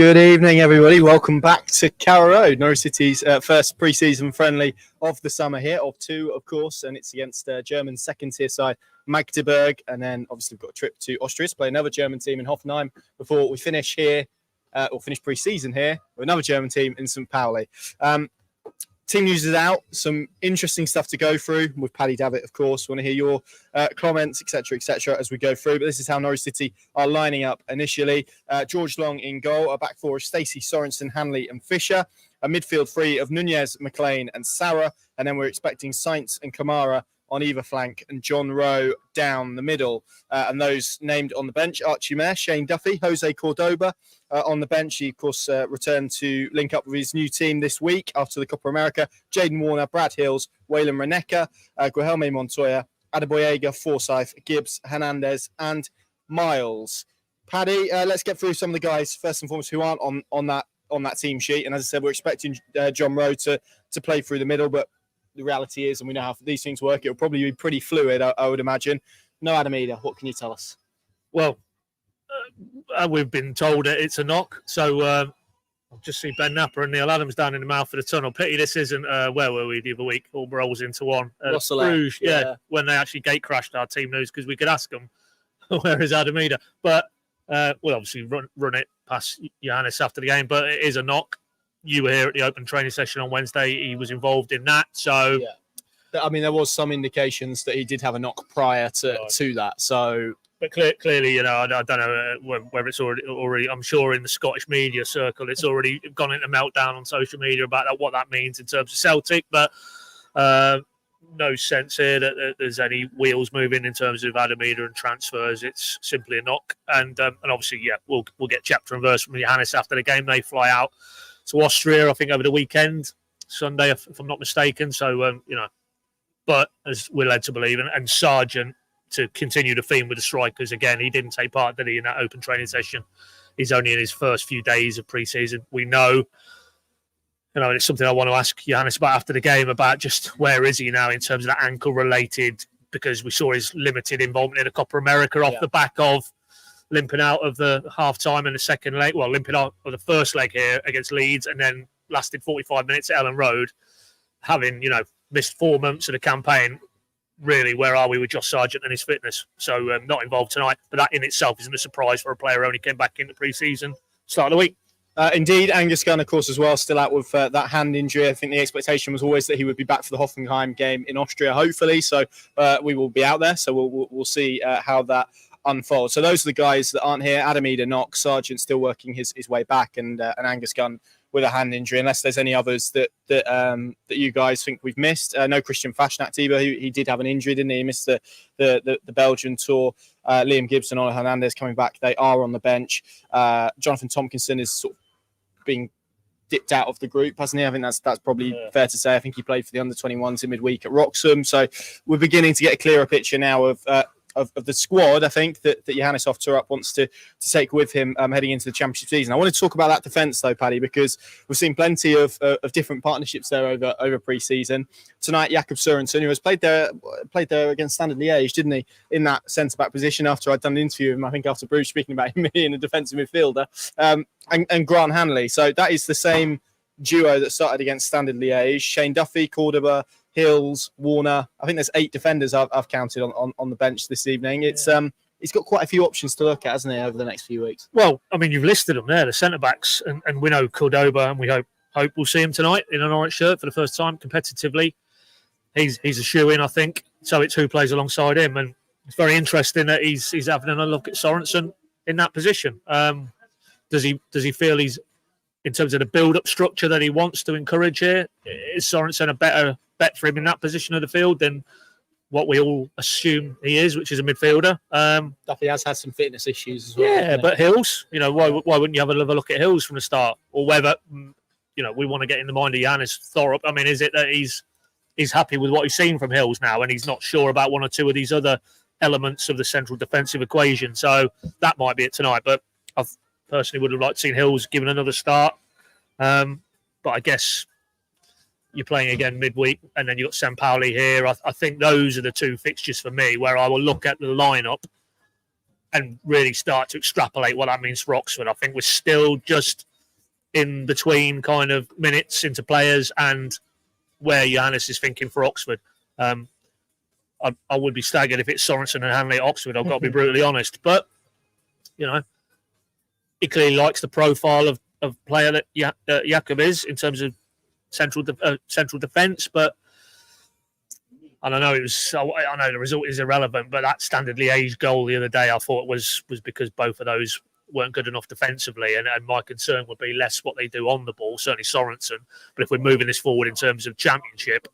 Good evening, everybody. Welcome back to Carrow Road, Norwich City's first pre-season friendly of the summer here, of two, of course, and it's against German second-tier side Magdeburg, and then obviously we've got a trip to Austria to play another German team in Hoffenheim before we finish here, or finish pre-season here with another German team in St. Pauli. Team news is out. Some interesting stuff to go through with Paddy Davitt, of course. Want to hear your comments, etc., as we go through. But this is how Norwich City are lining up initially. George Long in goal. A back four of Stacey, Sorensen, Hanley and Fisher. A midfield three of Nunez, McLean and Sarah. And then we're expecting Sainz and Kamara on either flank and John Rowe down the middle. And those named on the bench, Archie Mayer, Shane Duffy, Jose Cordoba on the bench. He, of course, returned to link up with his new team this week after the Copa America. Jaden Warner, Brad Hills, Waylon Reneka, Guilherme Montoya, Adeboyega, Forsyth, Gibbs, Hernandez and Miles. Paddy, let's get through some of the guys, first and foremost, who aren't on that team sheet. And as I said, we're expecting John Rowe to play through the middle, but the reality is, and we know how these things work, it'll probably be pretty fluid, I would imagine. No Ademida, what can you tell us? Well, we've been told that it's a knock. So I've just seen Ben Napper and Neil Adams down in the mouth of the tunnel. Pity this isn't, where were we the other week? All rolls into one. Bruges, yeah, when they actually gate crashed our team news because we could ask them, where is Ademida? But we'll obviously run it past Johannes after the game, but it is a knock. You were here at the open training session on Wednesday. He was involved in that. So, yeah. I mean, there was some indications that he did have a knock prior to that. So, but clearly, you know, I don't know whether it's already. I'm sure in the Scottish media circle, it's already gone into meltdown on social media about what that means in terms of Celtic. But no sense here that there's any wheels moving in terms of Ademida and transfers. It's simply a knock. And obviously, yeah, we'll get chapter and verse from Johannes after the game. They fly out to Austria, I think, over the weekend, Sunday, if I'm not mistaken. So, you know, but as we're led to believe, and Sargent to continue the theme with the strikers again, he didn't take part, did he, in that open training session? He's only in his first few days of pre-season. We know, you know, and it's something I want to ask Johannes about after the game, about just where is he now in terms of that ankle-related, because we saw his limited involvement in the Copa America off the back of limping out of the half-time in the second leg, well, limping out of the first leg here against Leeds, and then lasted 45 minutes at Ellen Road, having, you know, missed 4 months of the campaign. Really, where are we with Josh Sargent and his fitness? So not involved tonight, but that in itself isn't a surprise for a player who only came back into pre-season start of the week. Indeed, Angus Gunn, of course, as well, still out with that hand injury. I think the expectation was always that he would be back for the Hoffenheim game in Austria, hopefully. So we will be out there. So we'll see how that unfolds. So those are the guys that aren't here. Ademida knock, Sargent still working his way back, and Angus Gunn with a hand injury, unless there's any others that you guys think we've missed. No Christian Fashnakt either. He did have an injury, didn't he? He missed the Belgian tour. Liam Gibbs and Ola Hernandez coming back. They are on the bench. Jonathan Tompkinson is sort of being dipped out of the group, hasn't he? I think that's probably fair to say. I think he played for the under-21s in midweek at Wroxham. So we're beginning to get a clearer picture now of the squad, I think, that Johannes Ofterup wants to take with him heading into the championship season. I want to talk about that defence, though, Paddy, because we've seen plenty of different partnerships there over pre-season. Tonight, Jakob Sorensen, who has played there against Standard Liège, didn't he, in that centre-back position after I'd done an interview with him, I think after Bruges, speaking about him being a defensive midfielder, and Grant Hanley. So that is the same duo that started against Standard Liège. Shane Duffy, Cordoba, Hills, Warner. I think there's 8 defenders I've counted on the bench this evening. It's he's got quite a few options to look at, hasn't he, over the next few weeks? Well, I mean, you've listed them there, the centre-backs, and we know Cordoba, and we hope we'll see him tonight in an orange shirt for the first time competitively. He's a shoe-in, I think. So it's who plays alongside him, and it's very interesting that he's having another look at Sorensen in that position. Does he feel he's, in terms of the build-up structure that he wants to encourage here, is Sorensen a better bet for him in that position of the field than what we all assume he is, which is a midfielder? Duffy has had some fitness issues as well. Yeah, but Hills, you know, why wouldn't you have another look at Hills from the start? Or whether, you know, we want to get in the mind of Johannes Thorup. I mean, is it that he's happy with what he's seen from Hills now and he's not sure about one or two of these other elements of the central defensive equation? So that might be it tonight. But I personally would have liked to see Hills given another start. But I guess you're playing again midweek, and then you've got St. Pauli here. I think those are the two fixtures for me where I will look at the lineup and really start to extrapolate what that means for Oxford. I think we're still just in between kind of minutes into players and where Johannes is thinking for Oxford. I would be staggered if it's Sorensen and Hanley at Oxford. I've got to be brutally honest. But, you know, he clearly likes the profile of player that Jakob is in terms of central defence. But I don't know. I know the result is irrelevant, but that Standard Liège goal the other day, I thought was because both of those weren't good enough defensively, and my concern would be less what they do on the ball, certainly Sorensen. But if we're moving this forward in terms of Championship,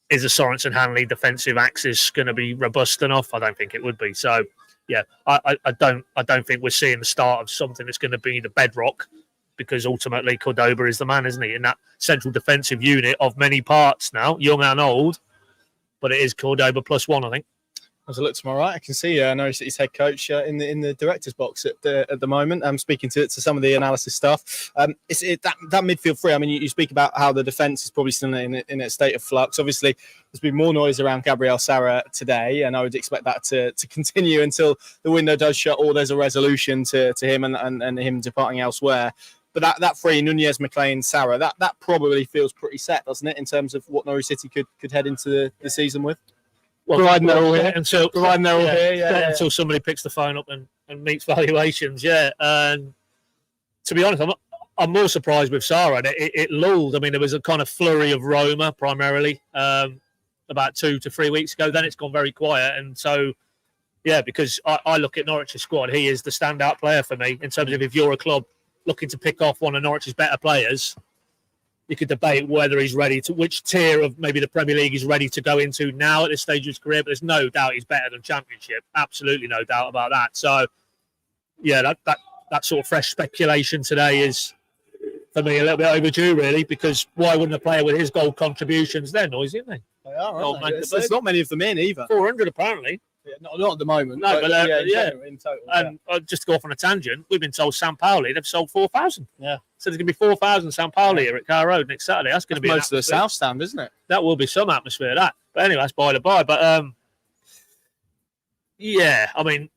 is the Sorensen-Hanley defensive axis going to be robust enough? I don't think it would be. So, yeah, I don't think we're seeing the start of something that's going to be the bedrock, because ultimately Cordoba is the man, isn't he, in that central defensive unit of many parts now, young and old. But it is Cordoba +1, I think. As I look to my right, I can see Norwich City's head coach in the director's box at the moment. I'm speaking to some of the analysis stuff. That midfield three. I mean, you speak about how the defence is probably still in a state of flux. Obviously, there's been more noise around Gabriel Sara today, and I would expect that to continue until the window does shut or there's a resolution to him and him departing elsewhere. But that three, Nunez, McLean, Sara, that probably feels pretty set, doesn't it, in terms of what Norwich City could head into the season with? Well, providing they're all here. Until somebody picks the phone up and meets valuations, And to be honest, I'm more surprised with Sara. It lulled. I mean, there was a kind of flurry of Roma primarily about 2 to 3 weeks ago. Then it's gone very quiet. And so, yeah, because I look at Norwich's squad, he is the standout player for me in terms of if you're a club looking to pick off one of Norwich's better players, you could debate whether he's ready to, which tier of maybe the Premier League he's ready to go into now at this stage of his career. But there's no doubt he's better than Championship. Absolutely no doubt about that. So, yeah, that sort of fresh speculation today is, for me, a little bit overdue, really, because why wouldn't a player with his goal contributions, they're noisy, aren't they? They are, aren't they? There's not many of them in either. 400 apparently. Yeah, not at the moment. No, but in total. And just to go off on a tangent, we've been told San Pauli, they've sold 4,000. Yeah. So there's going to be 4,000 San Pauli here at Carrow Road next Saturday. That's going to be most of the South Stand, isn't it? That will be some atmosphere, that. But anyway, that's by the by. But, yeah, I mean,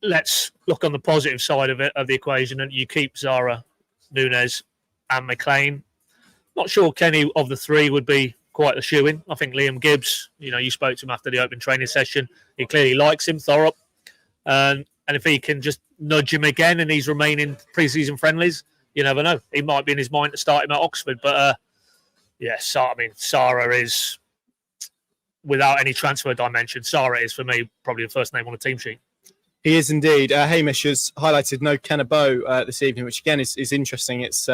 let's look on the positive side of the equation, and you keep Sara, Nunez and McLean. Not sure Kenny of the three would be quite the shoe-in. I think Liam Gibbs, you spoke to him after the open training session. He clearly likes him, Thorup. And if he can just nudge him again and he's remaining pre-season friendlies, you never know. He might be in his mind to start him at Oxford. But, Sara is, without any transfer dimension, Sara is, for me, probably the first name on the team sheet. He is indeed. Hamish has highlighted no Ken Aboh this evening, which again is interesting. It's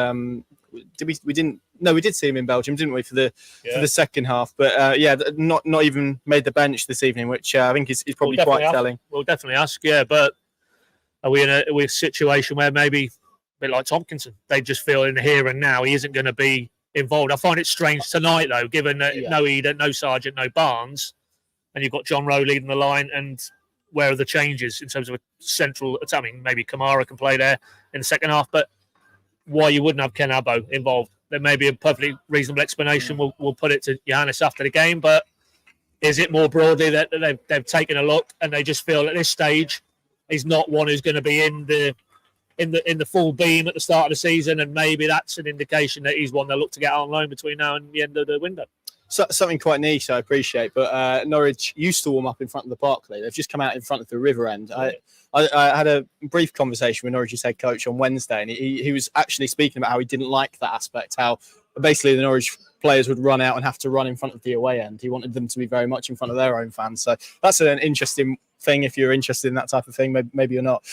we did see him in Belgium, didn't we, for the second half? But not even made the bench this evening, which I think is probably quite telling. We'll definitely ask, but are we in a situation where maybe a bit like Tompkinson, they just feel in the here and now he isn't going to be involved? I find it strange tonight though, given that no Eder, no Sargent, no Barnes, and you've got John Rowe leading the line. And where are the changes in terms of a central? I mean, maybe Kamara can play there in the second half, but why you wouldn't have Ken Aboh involved? There may be a perfectly reasonable explanation. We'll put it to Johannes after the game, but is it more broadly that they've taken a look and they just feel at this stage he's not one who's going to be in the full beam at the start of the season, and maybe that's an indication that he's one they'll look to get on loan between now and the end of the window? So, something quite niche, I appreciate, but Norwich used to warm up in front of the Barclay. They've just come out in front of the River End. I had a brief conversation with Norwich's head coach on Wednesday, and he was actually speaking about how he didn't like that aspect, how basically the Norwich players would run out and have to run in front of the away end. He wanted them to be very much in front of their own fans. So that's an interesting thing if you're interested in that type of thing. Maybe you're not.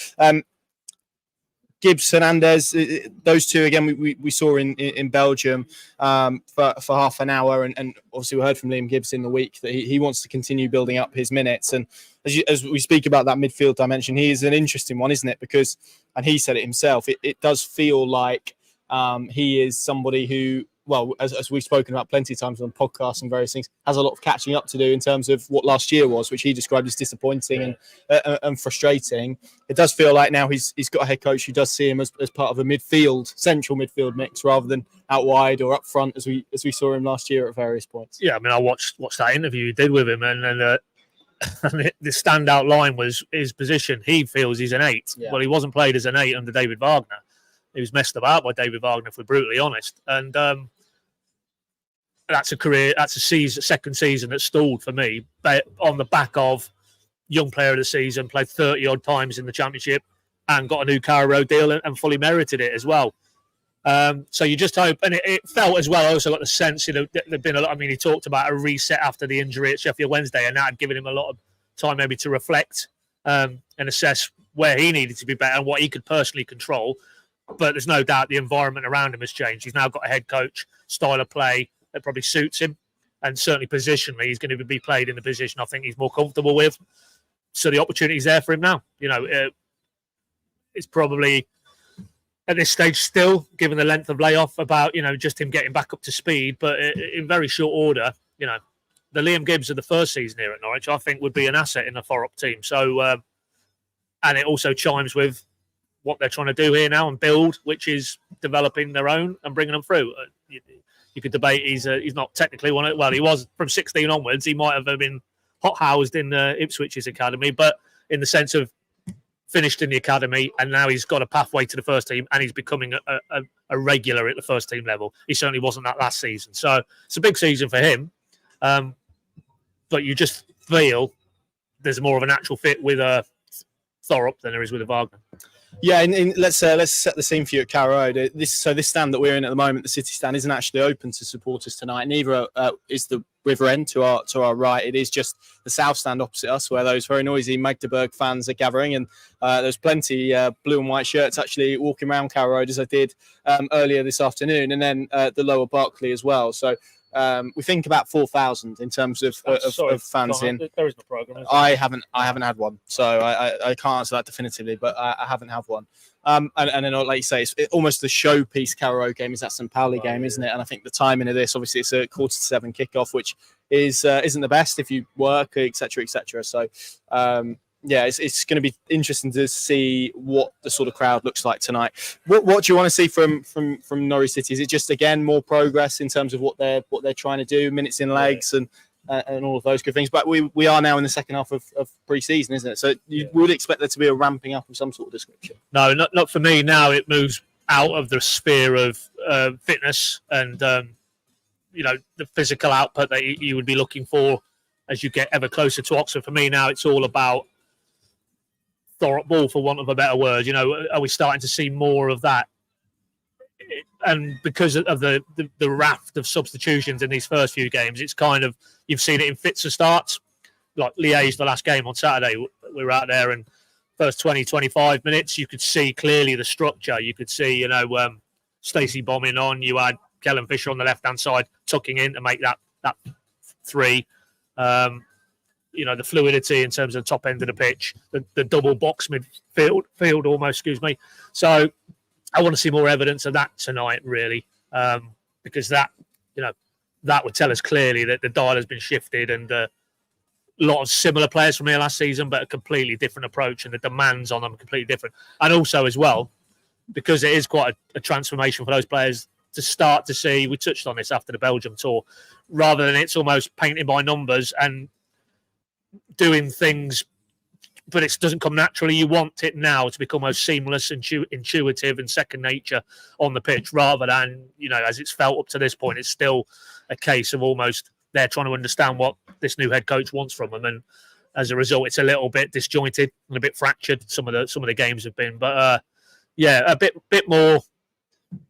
Gibbs, Hernandez, those two, again, we saw in Belgium for half an hour. And obviously we heard from Liam Gibbs in the week that he wants to continue building up his minutes. And as we speak about that midfield dimension, he is an interesting one, isn't it? Because, and he said it himself, it does feel like he is somebody who, well, as we've spoken about plenty of times on podcasts and various things, has a lot of catching up to do in terms of what last year was, which he described as disappointing and frustrating. It does feel like now he's got a head coach who does see him as part of a central midfield mix rather than out wide or up front as we saw him last year at various points. Yeah, I mean, I watched that interview you did with him, and the standout line was his position. He feels he's an 8. Yeah. Well, he wasn't played as an 8 under David Wagner. He was messed about by David Wagner, if we're brutally honest. And that's a second season that stalled for me, but on the back of young player of the season, played 30 odd times in the Championship and got a new Carrow Road deal and fully merited it as well. So you just hope, and it felt as well, I also got the sense, there'd been a lot, he talked about a reset after the injury at Sheffield Wednesday, and that had given him a lot of time maybe to reflect and assess where he needed to be better and what he could personally control. But there's no doubt the environment around him has changed. He's now got a head coach, style of play that probably suits him, and certainly positionally he's going to be played in the position I think he's more comfortable with. So the opportunity's there for him now. It's probably at this stage still, given the length of layoff, about just him getting back up to speed. But in very short order, the Liam Gibbs of the first season here at Norwich, I think, would be an asset in the Thorpe team. So, and it also chimes with what they're trying to do here now and build, which is developing their own and bringing them through. You could debate he's not technically one of, well, he was from 16 onwards. He might have been hot housed in Ipswich's academy, but in the sense of finished in the academy and now he's got a pathway to the first team and he's becoming a regular at the first team level. He certainly wasn't that last season. So it's a big season for him. But you just feel there's more of a natural fit with Thorpe than there is with a Wagner. Yeah, and let's set the scene for you at Carrow Road. This stand that we're in at the moment, the City stand, isn't actually open to supporters tonight. Neither is the River End to our right. It is just the South stand opposite us, where those very noisy Magdeburg fans are gathering. And there's plenty blue and white shirts actually walking around Carrow Road, as I did earlier this afternoon, and then the lower Berkeley as well. So we think about 4,000 in terms of fans in. There is no program. I haven't had one, so I can't answer that definitively, but I haven't had one. And then, like you say, it's almost the showpiece Carrow Road game is that St. Pauli game, isn't it? And I think the timing of this, obviously, it's a 6:45 kickoff, which isn't the best if you work, etc., etc. So. Yeah, it's going to be interesting to see what the sort of crowd looks like tonight. What do you want to see from Norwich City? Is it just again more progress in terms of what they're trying to do, minutes in legs and all of those good things? But we are now in the second half of pre-season, isn't it? So you would expect there to be a ramping up of some sort of description. No, not for me. Now it moves out of the sphere of fitness and the physical output that you would be looking for as you get ever closer to Oxford. For me now, it's all about Thorpe ball, for want of a better word. Are we starting to see more of that? And because of the raft of substitutions in these first few games, it's kind of, you've seen it in fits of starts. Like Liège, the last game on Saturday, we were out there, and first 20, 25 minutes, you could see clearly the structure. You could see, Stacey bombing on. You had Kellen Fisher on the left-hand side, tucking in to make that three. The fluidity in terms of the top end of the pitch, the double box midfield almost, excuse me. So I want to see more evidence of that tonight, really, because that would tell us clearly that the dial has been shifted and a lot of similar players from here last season, but a completely different approach and the demands on them are completely different. And also as well, because it is quite a transformation for those players to start to see, we touched on this after the Belgium tour, rather than it's almost painting by numbers and doing things, but it doesn't come naturally. You want it now to become most seamless and intuitive and second nature on the pitch, rather than, as it's felt up to this point, it's still a case of almost they're trying to understand what this new head coach wants from them. And as a result, it's a little bit disjointed and a bit fractured. Some of the games have been, but a bit more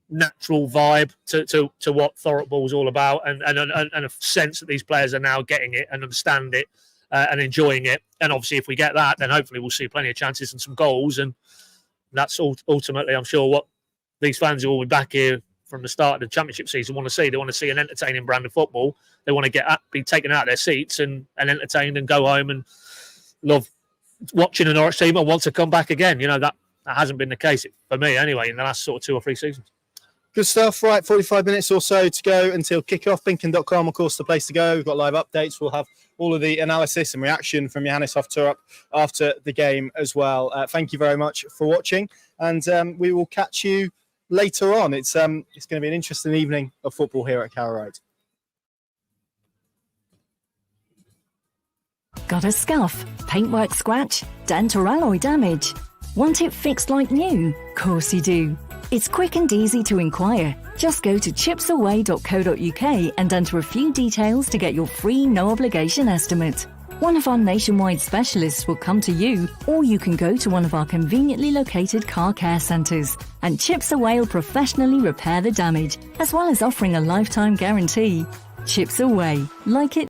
natural vibe to what Thorpe ball is all about, and a sense that these players are now getting it and understand it. And enjoying it. And obviously, if we get that, then hopefully we'll see plenty of chances and some goals. And that's ultimately, I'm sure, what these fans who will be back here from the start of the Championship season want to see. They want to see an entertaining brand of football. They want to be taken out of their seats and entertained and go home and love watching a Norwich team and want to come back again. That hasn't been the case, for me anyway, in the last sort of 2 or 3 seasons. Good stuff. Right, 45 minutes or so to go until kickoff. Binken.com, of course, the place to go. We've got live updates. We'll have all of the analysis and reaction from Johannes Hofturup after the game as well. Thank you very much for watching, and we will catch you later on. It's going to be an interesting evening of football here at Carrow Road. Got a scuff, paintwork scratch, dent or alloy damage? Want it fixed like new? Course you do. It's quick and easy to inquire. Just go to chipsaway.co.uk and enter a few details to get your free no obligation estimate. One of our nationwide specialists will come to you, or you can go to one of our conveniently located car care centres, and Chips Away will professionally repair the damage, as well as offering a lifetime guarantee. Chips Away, like it